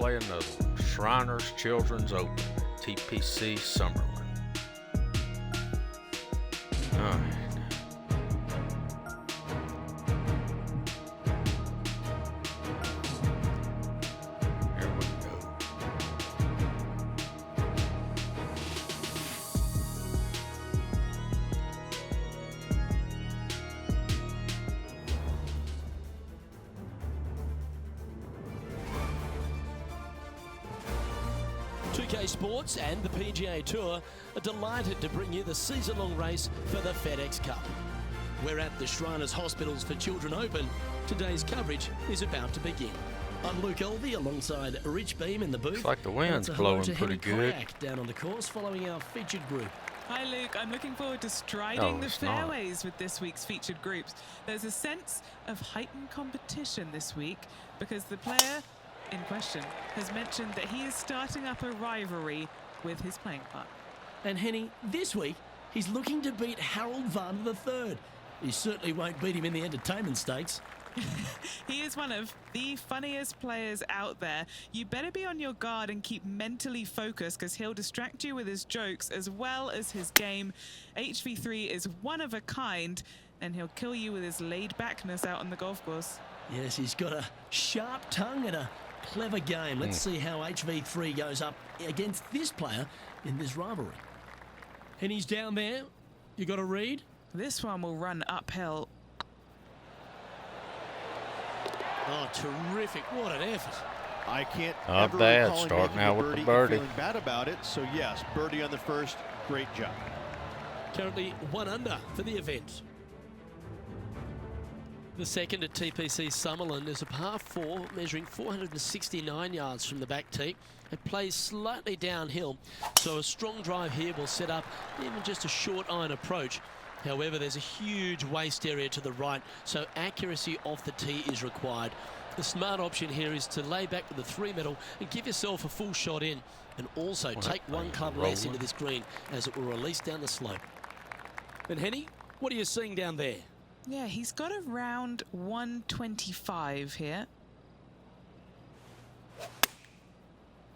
playing the Shriners Children's Open, TPC Summerlin. All right. Here we go. PGA Sports and the PGA Tour are delighted to bring you the season-long race for the FedEx Cup. We're at the Shriners Hospitals for Children Open. Today's coverage is about to begin. I'm Luke Elvey alongside Rich Beam in the booth. Looks like the wind's blowing pretty good. Down on the course following our featured group. Hi Luke, I'm looking forward to striding the fairways with this week's featured groups. There's a sense of heightened competition this week because the player in question has mentioned that he is starting up a rivalry with his playing partner. And Henny, this week he's looking to beat Harold Varner III. He certainly won't beat him in the entertainment stakes. He is one of the funniest players out there. You better be on your guard and keep mentally focused because he'll distract you with his jokes as well as his game. HV3 is one of a kind and he'll kill you with his laid-backness out on the golf course. Yes, he's got a sharp tongue and a clever game. Let's see how HV3 goes up against this player in this rivalry. And he's down there. You got a read? This one will run uphill. Oh, terrific. What an effort. I can't Not ever bad, recall him starting making out a with the and birdie. feeling bad about it. So yes, birdie on the first, great job. Currently 1 under for the event. The second at TPC Summerlin is a par 4 measuring 469 yards from the back tee. It plays slightly downhill, so a strong drive here will set up even just a short iron approach. However, there's a huge waste area to the right, so accuracy off the tee is required. The smart option here is to lay back with the 3-metal and give yourself a full shot in, and also take one club less into this green as it will release down the slope. And Henny, what are you seeing down there? Yeah, he's got around 125 here.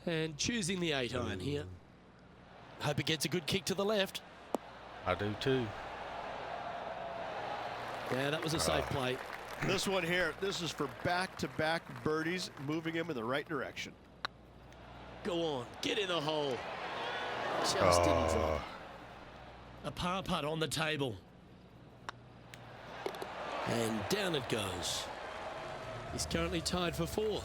And choosing the 8-iron here. Hope it gets a good kick to the left. I do too. Yeah, that was a safe play. This one here, this is for back-to-back birdies, moving him in the right direction. Go on, get in the hole. Just didn't drop. A par putt on the table. And down it goes. He's currently tied for 4th.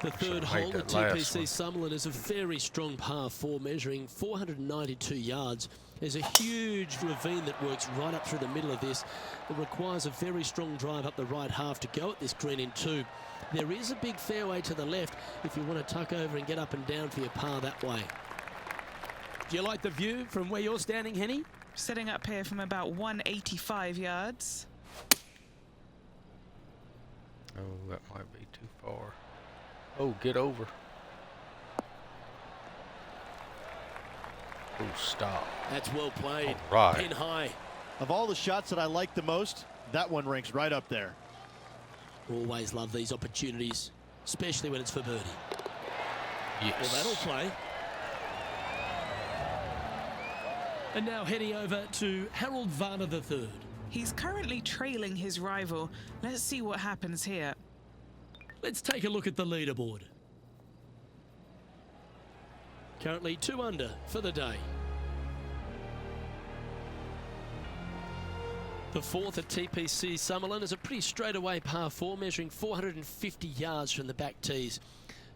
The third hole at TPC Summerlin is a very strong par 4 measuring 492 yards. There's a huge ravine that works right up through the middle of this. It requires a very strong drive up the right half to go at this green in 2. There is a big fairway to the left if you want to tuck over and get up and down for your par that way. Do you like the view from where you're standing, Henny? Setting up here from about 185 yards. Oh, that might be too far. Oh, get over. Oh, stop. That's well played. All right. Pin high. Of all the shots that I like the most, that one ranks right up there. Always love these opportunities, especially when it's for birdie. Yes. Well, that'll play. And now heading over to Harold Varner III. He's currently trailing his rival. Let's see what happens here. Let's take a look at the leaderboard. Currently 2 under for the day. The 4th at TPC Summerlin is a pretty straightaway par 4 measuring 450 yards from the back tees.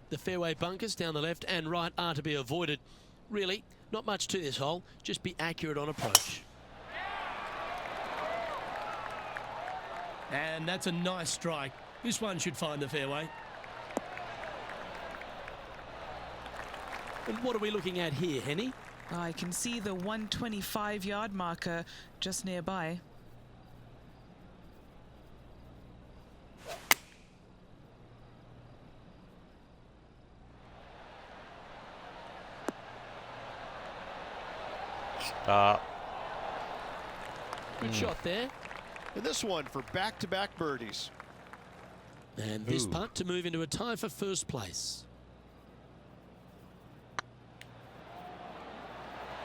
The fairway bunkers down the left and right are to be avoided. Really, not much to this hole, just be accurate on approach. And that's a nice strike. This one should find the fairway. And what are we looking at here, Henny? I can see the 125-yard marker just nearby. Stop. Good shot there. And this one for back-to-back birdies. And this putt to move into a tie for first place.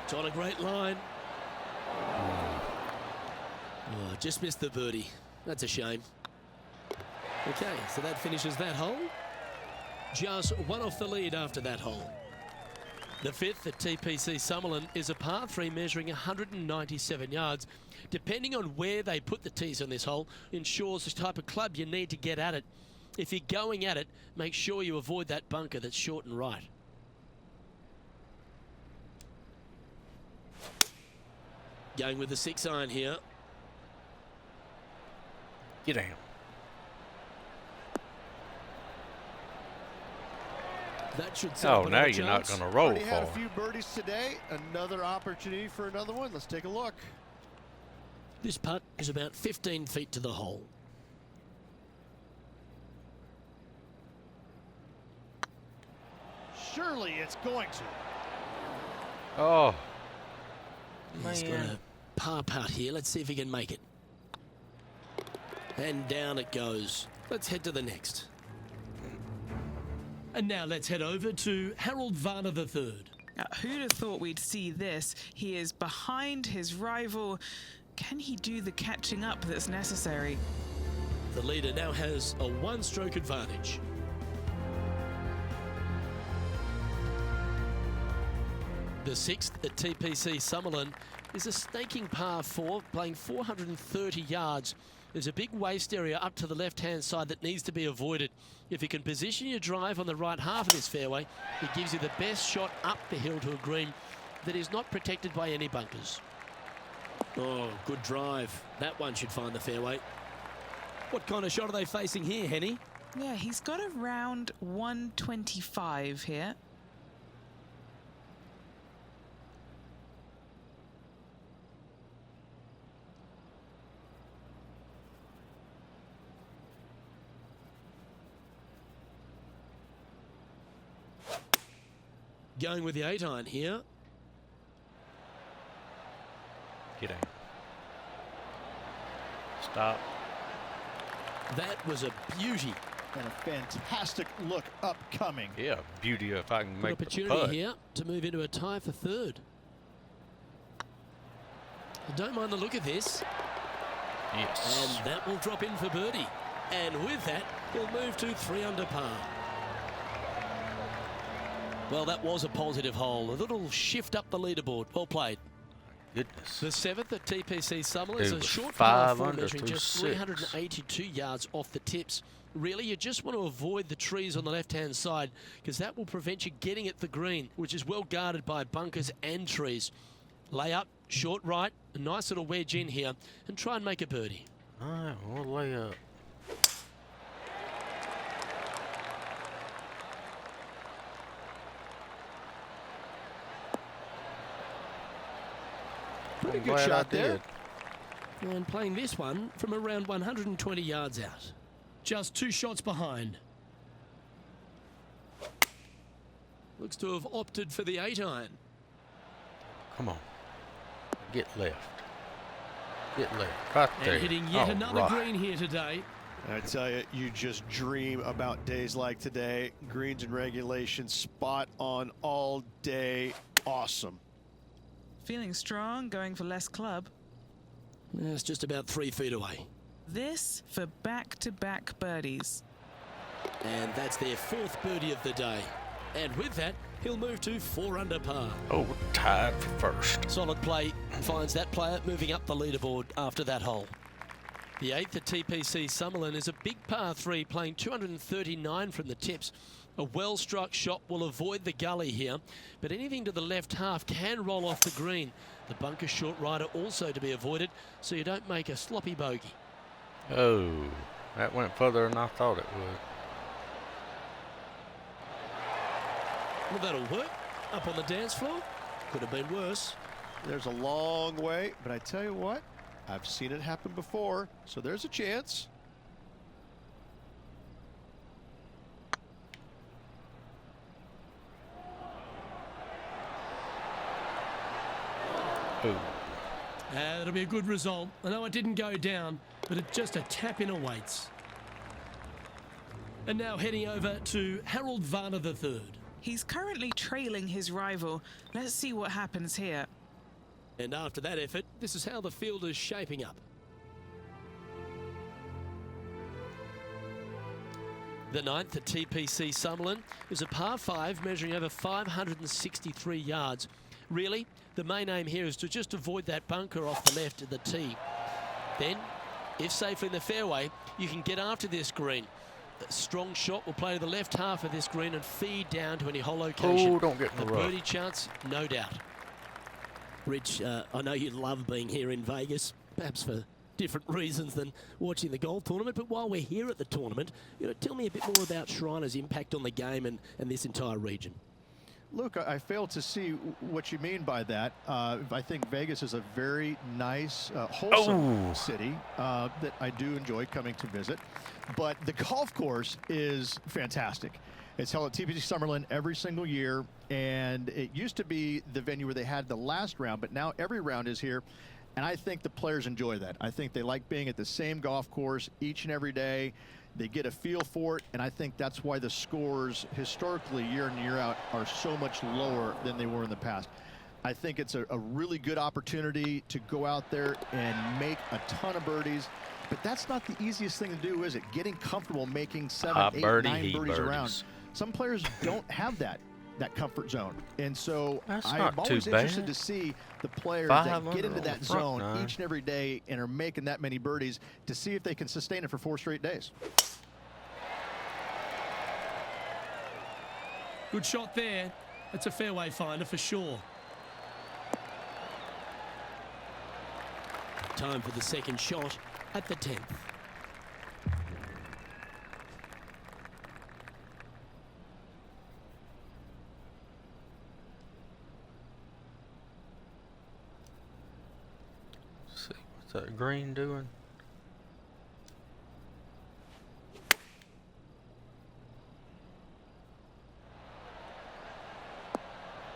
It's on a great line. Oh, just missed the birdie. That's a shame. Okay, so that finishes that hole. Just one off the lead after that hole. The fifth at TPC Summerlin is a par 3 measuring 197 yards. Depending on where they put the tees on this hole ensures the type of club you need to get at it. If you're going at it, make sure you avoid that bunker that's short and right. Going with the 6-iron here. Get down. That should set up Oh, now another you're not chance. going to roll Already had a for few birdies today. Another opportunity for another one. Let's take a look. This putt is about 15 feet to the hole. Surely it's going to. Oh, He's got a par putt here. Let's see if he can make it. And down it goes. Let's head to the next. And now let's head over to Harold Varner III. Now, who'd have thought we'd see this? He is behind his rival. Can he do the catching up that's necessary? The leader now has a one-stroke advantage. The sixth at TPC Summerlin is a staking par 4, playing 430 yards. There's a big waste area up to the left-hand side that needs to be avoided. If you can position your drive on the right half of this fairway, it gives you the best shot up the hill to a green that is not protected by any bunkers. Oh, good drive. That one should find the fairway. What kind of shot are they facing here, Henny? Yeah, he's got around 125 here. Going with the 8-iron here. get down. Stop. That was a beauty. And a fantastic look upcoming. Yeah, beauty if I can Good make the opportunity putt. here to move into a tie for third. I don't mind the look of this. Yes. And that will drop in for birdie. And with that, he'll move to 3 under par. Well, that was a positive hole. A little shift up the leaderboard. Well played. Goodness. The 7th at TPC Summerlin is It a was short 5 par 4 under measuring through just 6. 382 yards off the tips. Really, you just want to avoid the trees on the left-hand side because that will prevent you getting at the green, which is well guarded by bunkers and trees. Lay up, short right, a nice little wedge in here, and try and make a birdie. All right, we'll lay up. Pretty I'm good glad shot I there. did. And playing this one from around 120 yards out. Just 2 shots behind. Looks to have opted for the 8-iron. Come on. Get left. Get left. Right there. And hitting yet All another right. green here today. I tell you, you just dream about days like today. Greens and regulation, spot on all day. Awesome. Feeling strong, going for less club. It's just about 3 feet away. This for back-to-back birdies. And that's their 4th birdie of the day. And with that, he'll move to 4 under par. Oh, we're tied for first. Solid play finds that player moving up the leaderboard after that hole. The 8th at TPC Summerlin is a big par 3 playing 239 from the tips. A well-struck shot will avoid the gully here, but anything to the left half can roll off the green. The bunker short rider also to be avoided, so you don't make a sloppy bogey. Oh, that went further than I thought it would. Well, that'll work. Up on the dance floor. Could have been worse. There's a long way, but I tell you what, I've seen it happen before, so there's a chance. Oh, That'll be a good result. I know it didn't go down, but it just a tap in awaits. And now heading over to Harold Varner III. He's currently trailing his rival. Let's see what happens here. And after that effort, this is how the field is shaping up. The ninth at TPC Summerlin is a par 5 measuring over 563 yards. Really, the main aim here is to just avoid that bunker off the left of the tee. Then, if safely in the fairway, you can get after this green. A strong shot will play to the left half of this green and feed down to any hole location. Oh, don't get in the rough. Birdie chance, no doubt. Rich, I know you love being here in Vegas, perhaps for different reasons than watching the golf tournament, but while we're here at the tournament, tell me a bit more about Shriners' impact on the game and this entire region. Luke, I fail to see what you mean by that. I think Vegas is a very nice, wholesome city that I do enjoy coming to visit. But the golf course is fantastic. It's held at TPC Summerlin every single year, and it used to be the venue where they had the last round, but now every round is here. And I think the players enjoy that. I think they like being at the same golf course each and every day. They get a feel for it, and I think that's why the scores historically year in and year out are so much lower than they were in the past. I think it's a really good opportunity to go out there and make a ton of birdies, but that's not the easiest thing to do, is it? Getting comfortable making 7, 8, 9 birdies around. Some players don't have that comfort zone, and so I'm always interested to see the players that get into that zone each and every day and are making that many birdies to see if they can sustain it for 4 straight days. Good shot there. It's a fairway finder for sure. Time for the second shot at the 10th. What's that green doing?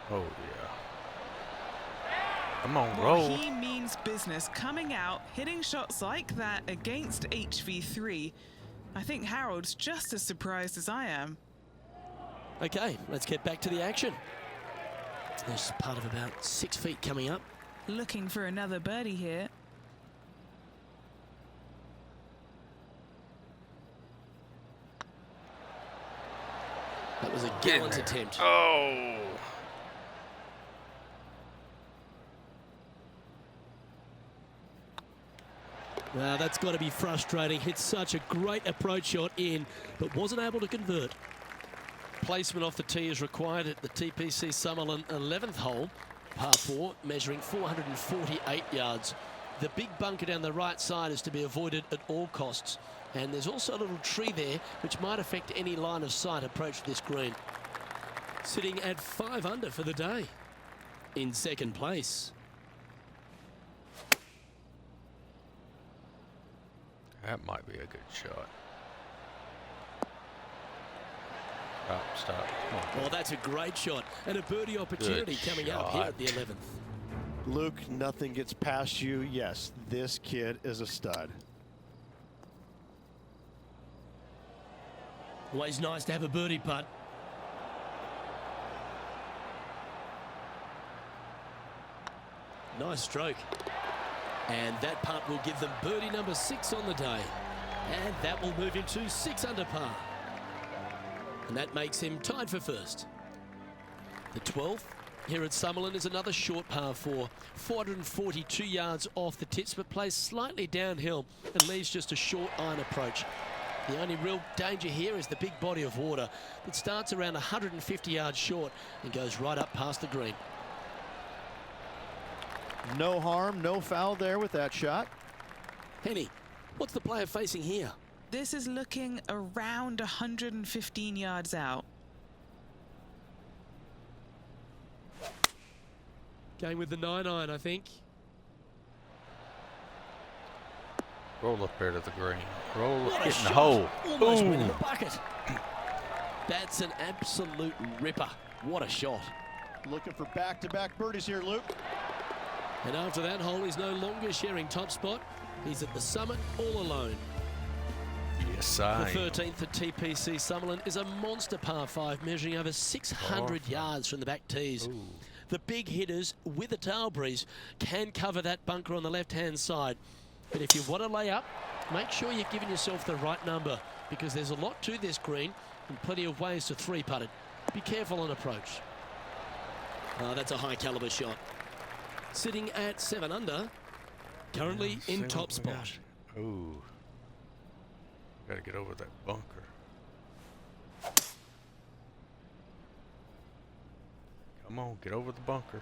Oh yeah. Come on, roll. He means business, coming out, hitting shots like that against HV3. I think Harold's just as surprised as I am. Okay, let's get back to the action. There's part of about 6 feet coming up. Looking for another birdie here. That was a gallant attempt. Oh. Wow, that's got to be frustrating. Hit such a great approach shot in, but wasn't able to convert. Placement off the tee is required at the TPC Summerlin 11th hole, par 4, measuring 448 yards. The big bunker down the right side is to be avoided at all costs. And there's also a little tree there which might affect any line of sight approach to this green. Sitting at 5 under for the day. In second place. That might be a good shot. Stop. Come on. Oh, that's a great shot. And a birdie opportunity coming up here at the 11th. Luke, nothing gets past you. Yes, this kid is a stud. Always nice to have a birdie putt. Nice stroke. And that putt will give them birdie number 6 on the day. And that will move him to 6 under par. And that makes him tied for first. The 12th here at Summerlin is another short par 4. 442 yards off the tips, but plays slightly downhill and leaves just a short iron approach. The only real danger here is the big body of water that starts around 150 yards short and goes right up past the green. No harm, no foul there with that shot. Henny, what's the player facing here? This is looking around 115 yards out. Going with the 9-iron, I think. Roll up there to the green. Roll What up, a get in the shot. hole. Almost Ooh. went in the bucket. That's an absolute ripper. What a shot. Looking for back-to-back birdies here, Luke. And after that hole, he's no longer sharing top spot. He's at the summit all alone. a The sign. 13th at TPC Summerlin is a monster par 5 measuring over 600 yards from the back tees. Ooh. The big hitters with a tail breeze can cover that bunker on the left-hand side. But if you want to lay up, make sure you're giving yourself the right number, because there's a lot to this green and plenty of ways to three-putt it. Be careful on approach. That's a high caliber shot. Sitting at 7 under, currently Yeah, in see top what we got. spot. Ooh. Gotta get over that bunker. Come on, get over the bunker.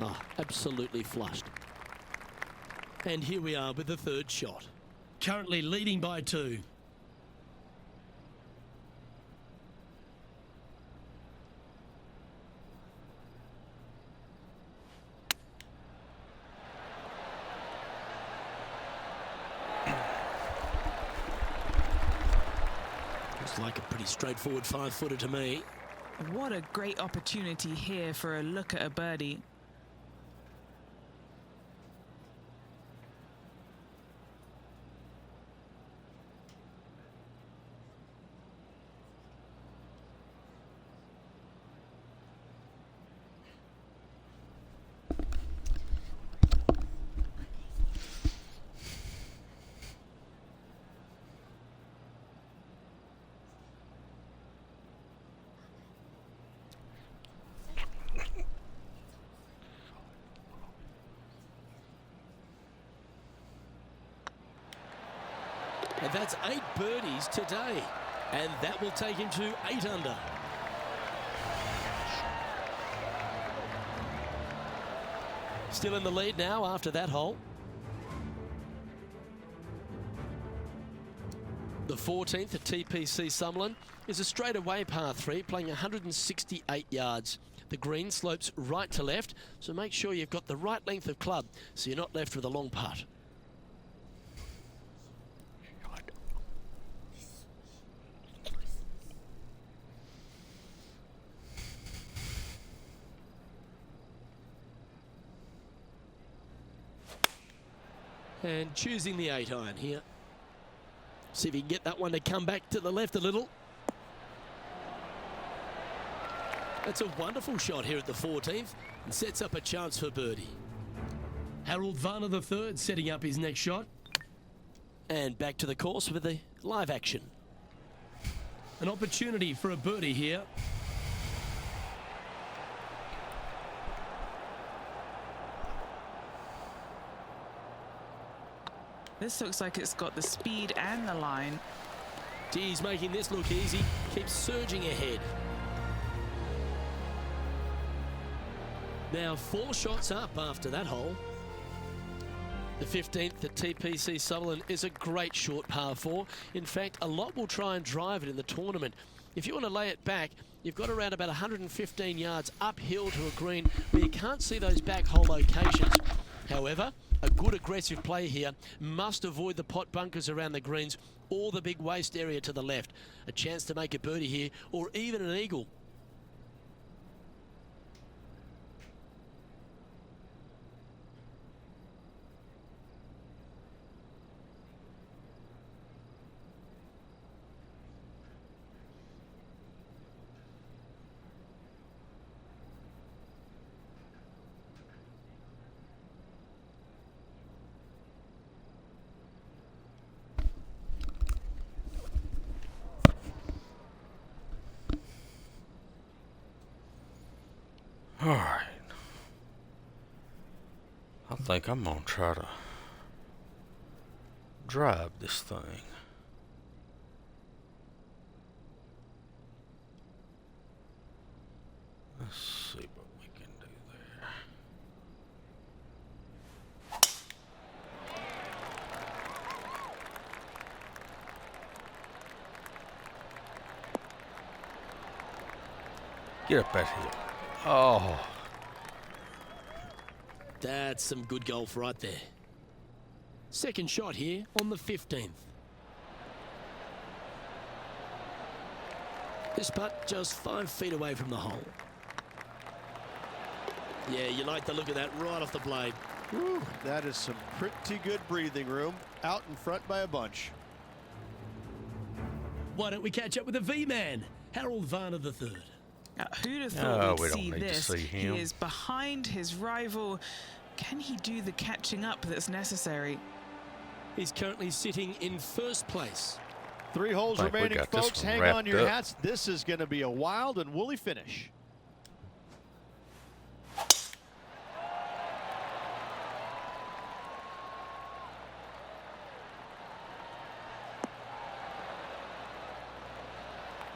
Oh, absolutely flushed. And here we are with the third shot. Currently leading by 2. Looks like a pretty straightforward 5-footer to me. What a great opportunity here for a look at a birdie. And that's 8 birdies today. And that will take him to 8 under. Still in the lead now after that hole. The 14th at TPC Summerlin is a straightaway par 3 playing 168 yards. The green slopes right to left, so make sure you've got the right length of club so you're not left with a long putt. And choosing the 8-iron here. See if he can get that one to come back to the left a little. That's a wonderful shot here at the 14th and sets up a chance for birdie. Harold Varner III setting up his next shot. And back to the course with the live action. An opportunity for a birdie here. This looks like it's got the speed and the line. He's making this look easy. Keeps surging ahead. Now 4 shots up after that hole. The 15th at TPC Summerlin is a great short par 4. In fact, a lot will try and drive it in the tournament. If you want to lay it back, you've got around about 115 yards uphill to a green where you can't see those back hole locations. However, a good aggressive play here must avoid the pot bunkers around the greens or the big waste area to the left. A chance to make a birdie here or even an eagle. All right. I think I'm gonna try to drive this thing. Let's see what we can do there. Get up that hill. Oh. That's some good golf right there. Second shot here on the 15th. This putt just 5 feet away from the hole. Yeah, you like the look of that right off the blade. Whew, that is some pretty good breathing room out in front by a bunch. Why don't we catch up with the V-Man, Harold Varner III? Who'd have thought we we'd don't see need to this? see him. He is behind his rival. Can he do the catching up that's necessary? He's currently sitting in first place. 3 holes I think we remaining, got this folks. one Hang wrapped on your up. hats. This is going to be a wild and woolly finish.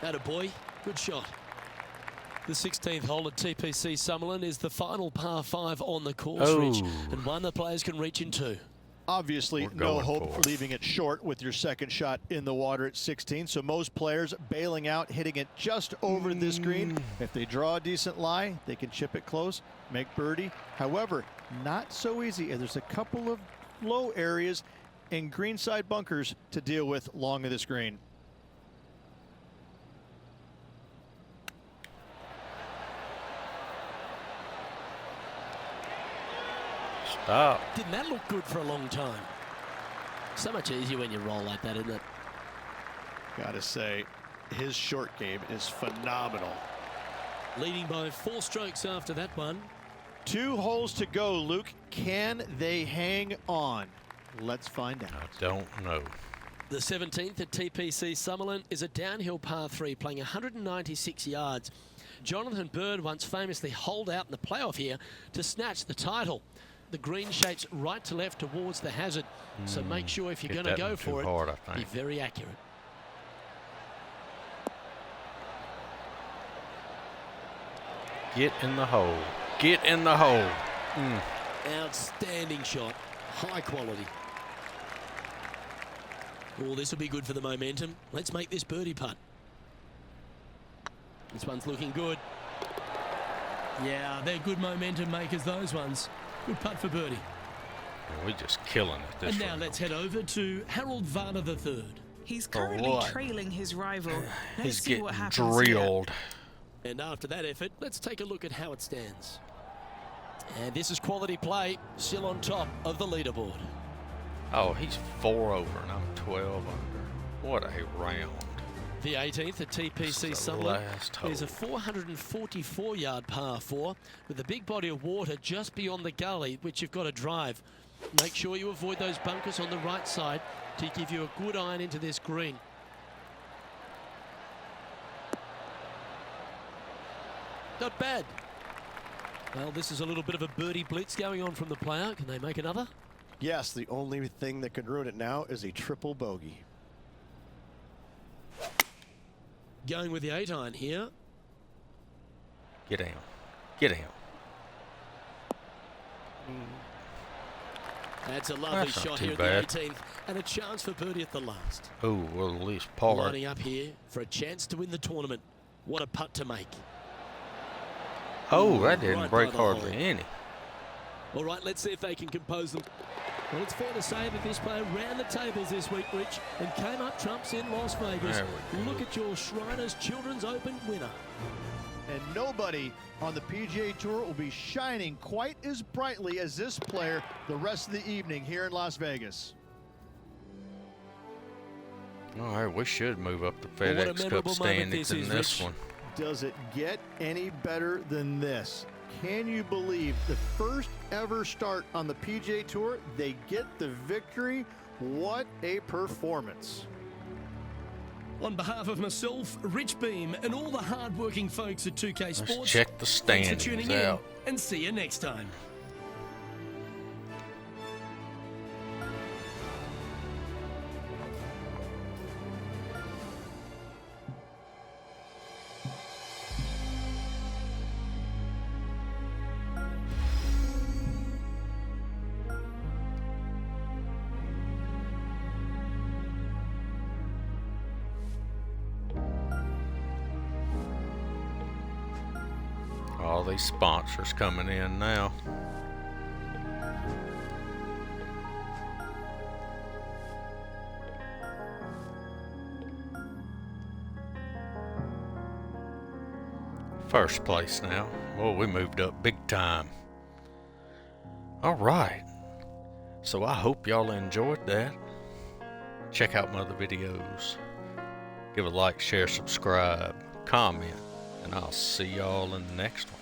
Atta boy, good shot. The 16th hole at TPC Summerlin is the final par 5 on the course, Rich, and one the players can reach in 2. Obviously, We're no going hope for it. leaving it short with your second shot in the water at 16. So most players bailing out, hitting it just over this green. If they draw a decent lie, they can chip it close, make birdie. However, not so easy. And there's a couple of low areas and greenside bunkers to deal with long of this green. Stop. Didn't that look good for a long time? So much easier when you roll like that, isn't it? Gotta say, his short game is phenomenal. Leading by 4 strokes after that one. 2 holes to go, Luke. Can they hang on? Let's find out. I don't know. The 17th at TPC Summerlin is a downhill par 3 playing 196 yards. Jonathan Bird once famously holed out in the playoff here to snatch the title. The green shapes right to left towards the hazard, so make sure if you're Hit going to that go one too for it, hard, I be think. very accurate. Get in the hole. Get in the hole. Outstanding shot, high quality. Oh, this will be good for the momentum. Let's make this birdie putt. This one's looking good. Yeah, they're good momentum makers, those ones. Good putt for birdie. We're just killing it this And now one. let's head over to Harold Varner III. He's currently what? trailing his rival. Let's He's see getting what happens here. drilled. And after that effort, let's take a look at how it stands. And this is quality play, still on top of the leaderboard. Oh, he's 4 over and I'm 12 under. What a round. The 18th at TPC It's the Summerlin last is a hole. 444-yard par 4 with a big body of water just beyond the gully, which you've got to drive. Make sure you avoid those bunkers on the right side to give you a good iron into this green. Not bad. Well, this is a little bit of a birdie blitz going on from the player. Can they make another? Yes, the only thing that could ruin it now is a triple bogey. Going with the 8-iron here. Get down. Get down. That's a lovely That's not shot too here bad. at the 18th. And a chance for birdie at the last. Oh, well, at least par. Lining up here for a chance to win the tournament. What a putt to make. Oh, that didn't Right break by the hardly hole. any. All right, let's see if they can compose them. Well, it's fair to say that this player ran the tables this week, Rich, and came up trumps in Las Vegas. There we go. Look at your Shriners Children's Open winner. And nobody on the PGA Tour will be shining quite as brightly as this player the rest of the evening here in Las Vegas. All right, we should move up the Well, what a FedEx Cup memorable moment standings this in is, this Rich. one. Does it get any better than this? Can you believe the first ever start on the PGA Tour, they get the victory? What a performance. On behalf of myself, Rich Beam, and all the hard-working folks at 2K Sports, Let's check the thanks for standings tuning out. in, and see you next time. All these sponsors coming in now. First place now. Oh, we moved up big time. All right. So I hope y'all enjoyed that. Check out my other videos. Give a like, share, subscribe, comment, and I'll see y'all in the next one.